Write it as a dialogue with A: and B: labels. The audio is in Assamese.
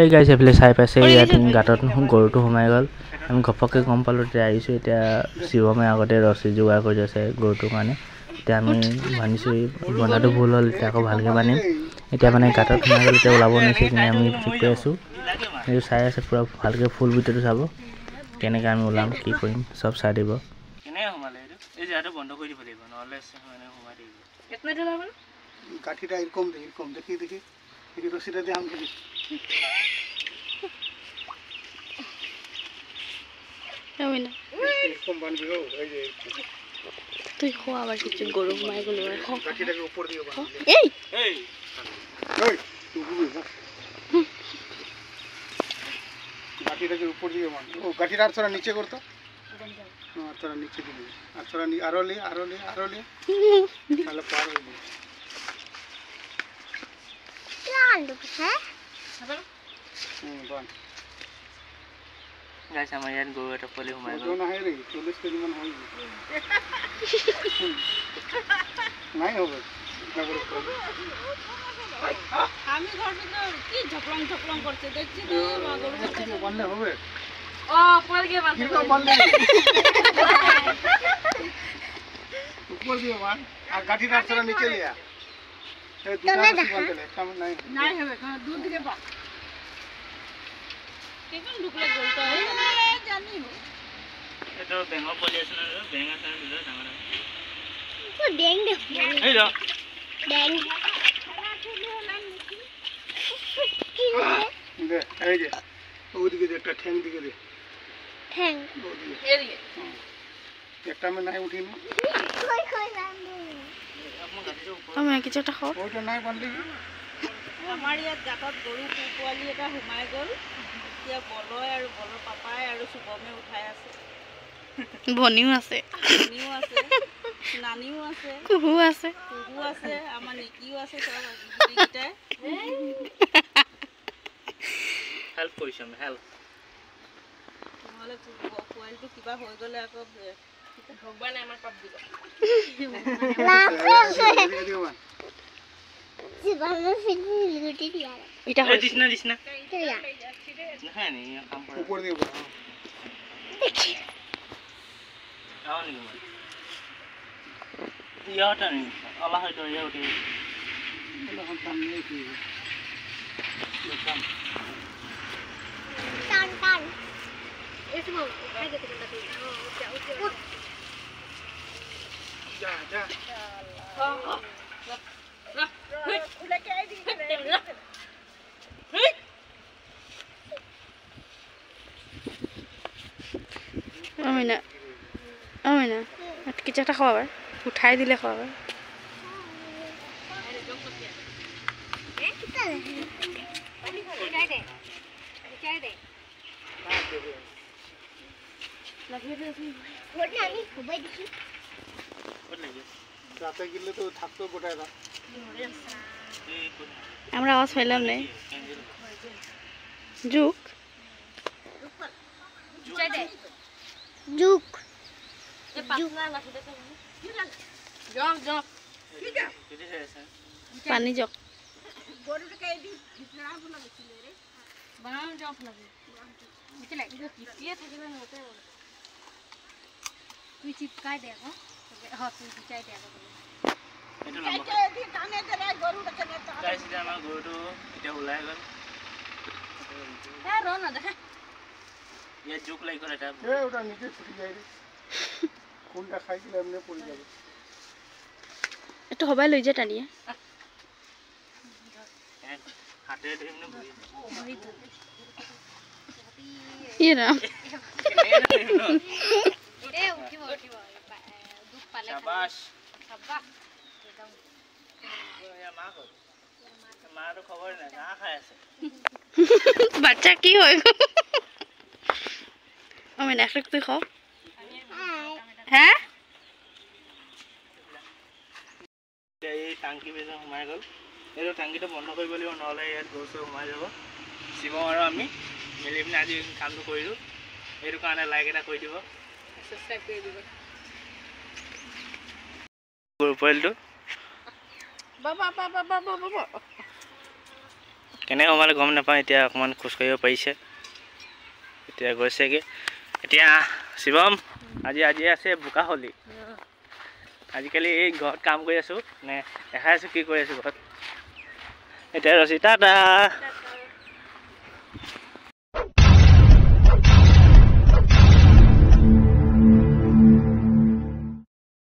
A: এই গাইছ এইফালে চাই পাইছে ইয়াত গাঁতত গৰুটো সোমাই গ'ল আমি ঘপককৈ গম পালোঁ তেতিয়া আহিছোঁ এতিয়া শিৱমে আগতে ৰছী যোগাৰ কৰি আছে গৰুটোৰ কাৰণে এতিয়া আমি বান্ধিছোঁ বন্ধাটো ভুল হ'ল এতিয়া আকৌ ভালকৈ বান্ধিম এতিয়া মানে গাঁতত সোমাই গ'ল এতিয়া ওলাব নোৱাৰিছে কিনে আমি ঠিক কৰি আছোঁ এইটো চাই আছে পূৰা ভালকৈ ফুল ভিতৰটো চাব কেনেকৈ আমি ওলাম কি কৰিম চব চাই দিব কেনেকৈ সোমালে এইটো এই জেগাটো বন্ধ কৰি দিব লাগিব নহ'লে সোমাই থাকিব
B: গাঠিটা এরকম দেখি এই রশিটা দিয়ে আম খেলি এরকম বানবি গো এই যে
C: তুই খো আবার কিছু গরু মাই গলো
B: গাঠিটাকে উপর দিয়ে বান
C: এই
B: এই তুই বুঝবি না গাঠিটাকে উপর দিয়ে বান ও গাঠিটা আর থোড়া নিচে করতো আর থোড়া নিচে দিবি আর থোড়া আরো লে তাহলে পার হয়ে যাবে বান
A: গাইছ আমাৰ ইয়াত গৰু এটা পোৱালি সোমাই গ'ল
B: ওজন আহে রে 40 কেজি মান হয় নাই হবে
C: আমি ঘর ভিতর কি ঝপলং করতে দেখছি তো গরু
B: থেকে বানলে হবে
C: ও পড়ে গিয়ে বান
B: কিরকম বানলে উপর দিয়ে বান আর গাঠিটা ছাড়া নিচে লিয়া এই দুটা বানলে কেমন নাই
C: হবে কারণ দূর থেকে পা কেমন ঢুকলে গলতো হয় জানি
A: এটা বেঙৰ পোৱালি আছে না বেঙ আছে ডাঙৰ
C: তো ডেং দে
A: এই ৰ
C: ডেং
B: দে এই যে ওদিকে যে একটা ঠ্যাং দিকে দে
C: ঠ্যাং এদিকে
B: একটা মে নাই উঠিনি
C: কই বান্ধু আমি কিছু একটা খাও
B: ওইটা নাই বানলি
C: আমাৰ ইয়াত গাঁতত গৰু পোৱালি এটা সোমাই গ'ল এতিয়া বলয় আৰু বলৰ পাপাই আৰু শুভমে উঠাই আছে ভনিও আছে নানিও আছে কুহু আছে আমাৰ নিকিও আছে সব গিটাই
A: হেল্প কৰিছো আমি হেল্প
C: নহলে পোৱালিটো কিবা হৈ গ'লে আকৌ ভগৱানে আমাৰ পাপ দিব জীবনে ফিনি লুটি দিয়া এটা হয় দিছনা
A: হ্যাঁ নি কাম করে
B: উপর দিয়ে
C: দেখি
A: আও নি ইয়াটা নি আলা হয়তো ইয়া উঠি
B: এখন সামনে কি
C: টান এসে বল খাই গেতে না তুই
B: যা
C: আমিনা কিছু একটা খাওয়াবার উঠাই দিলে খাওয়াবার
B: রাতে গেলে তো থাকতো গোটায় রাত
C: আমরা আওয়াজ পাইলাম না জুক জুক পানি জক তুই চিপকাই দে তুই চিপকাই দে
A: আমাৰ গৰুটো এতিয়া ওলাই গ'ল
C: ৰ না দেখা
A: ইয়াত জোক লাগি গ'ল এটা
B: ওটা নিচে ছুটি যায় রে কোনটা খাই দিলে এমনি পড়ে যাবে
C: একটু হবাই লই যা টানিয়ে
A: হাতে এমনি বহি
C: ইয়ে রাম উঠিব দুখ পালে
A: শাবাশ মাটো খবৰ নাই ঘাঁহ খাই আছে
C: বাচ্চা কি হয় আমি নেক্সট তুই খাও হ্যাঁ
A: এই টাংকি বেজা সোমাই গ'ল এইটো টাংকিটো বন্ধ কৰিব লাগিব নহ'লে ইয়াত গৰু চৰু সোমাই যাব শিৱম আৰু আমি মিলি পিনে আজি কামটো কৰিলোঁ এইটো কাৰণে লাইক এটা কৰি দিব ছাবস্ক্ৰাইব কৰি দিব গৰু পোৱালিটো কেনেকৈ সোমালে গম নাপাওঁ এতিয়া অকণমান খোজকাঢ়িব পাৰিছে এতিয়া গৈছেগৈ এতিয়া শিৱম আজি আছে বোকাহলি আজিকালি এই ঘৰত কাম কৰি আছোঁ নে দেখাই আছোঁ কি কৰি আছোঁ ঘৰত এতিয়া ৰচি টাটা